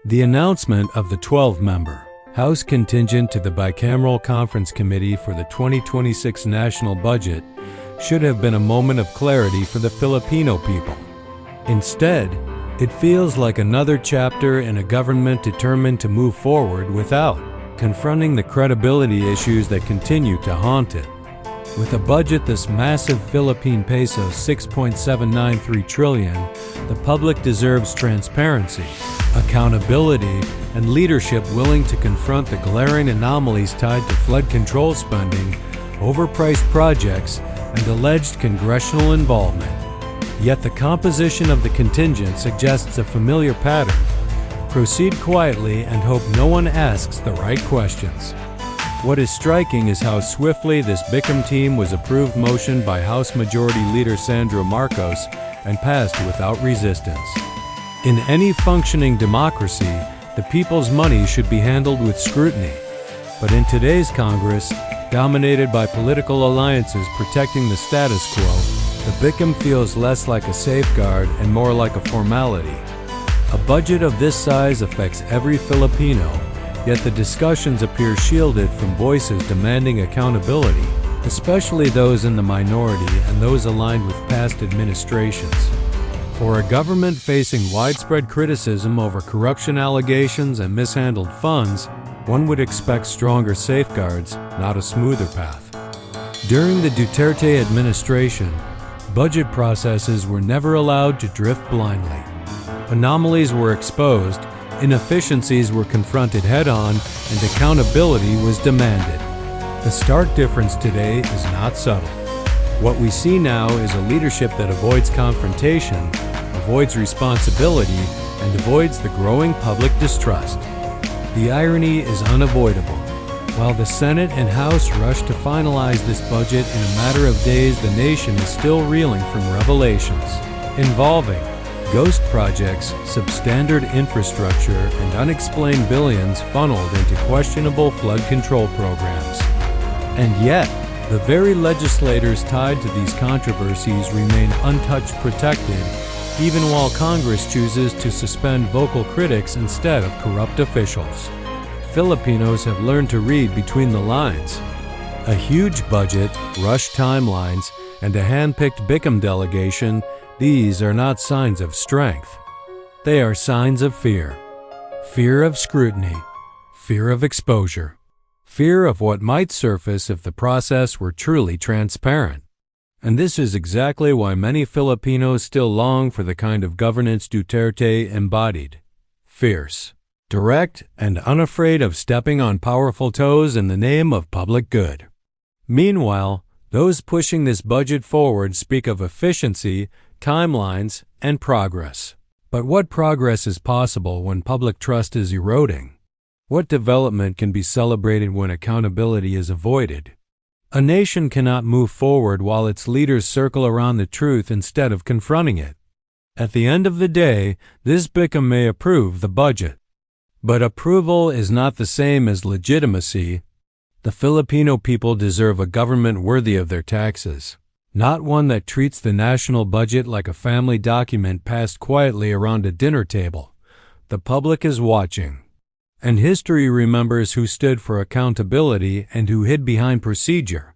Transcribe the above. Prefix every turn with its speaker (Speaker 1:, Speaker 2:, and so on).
Speaker 1: The announcement of the 12-member House contingent to the Bicameral Conference Committee for the 2026 national budget should have been a moment of clarity for the Filipino people. Instead, it feels like another chapter in a government determined to move forward without confronting the credibility issues that continue to haunt it. With a budget this massive Philippine peso 6.793 trillion, the public deserves transparency, accountability, and leadership willing to confront the glaring anomalies tied to flood control spending, overpriced projects, and alleged congressional involvement. Yet the composition of the contingent suggests a familiar pattern. Proceed quietly and hope no one asks the right questions. What is striking is how swiftly this Bicam team was approved motion by House Majority Leader Sandro Marcos and passed without resistance. In any functioning democracy, the people's money should be handled with scrutiny. But in today's Congress, dominated by political alliances protecting the status quo, the Bicam feels less like a safeguard and more like a formality. A budget of this size affects every Filipino, yet the discussions appear shielded from voices demanding accountability, especially those in the minority and those aligned with past administrations. For a government facing widespread criticism over corruption allegations and mishandled funds, one would expect stronger safeguards, not a smoother path. During the Duterte administration, budget processes were never allowed to drift blindly. Anomalies were exposed, inefficiencies were confronted head-on, and accountability was demanded. The stark difference today is not subtle. What we see now is a leadership that avoids confrontation, avoids responsibility, and avoids the growing public distrust. The irony is unavoidable. While the Senate and House rush to finalize this budget in a matter of days, the nation is still reeling from revelations involving ghost projects, substandard infrastructure, and unexplained billions funneled into questionable flood control programs. And yet, the very legislators tied to these controversies remain untouched, protected, even while Congress chooses to suspend vocal critics instead of corrupt officials. Filipinos have learned to read between the lines. A huge budget, rushed timelines, and a hand-picked Bicam delegation, these are not signs of strength. They are signs of fear. Fear of scrutiny. Fear of exposure. Fear of what might surface if the process were truly transparent. And this is exactly why many Filipinos still long for the kind of governance Duterte embodied. Fierce, direct, and unafraid of stepping on powerful toes in the name of public good. Meanwhile, those pushing this budget forward speak of efficiency, timelines, and progress. But what progress is possible when public trust is eroding? What development can be celebrated when accountability is avoided? A nation cannot move forward while its leaders circle around the truth instead of confronting it. At the end of the day, this Bicam may approve the budget. But approval is not the same as legitimacy. The Filipino people deserve a government worthy of their taxes, not one that treats the national budget like a family document passed quietly around a dinner table. The public is watching. And history remembers who stood for accountability and who hid behind procedure.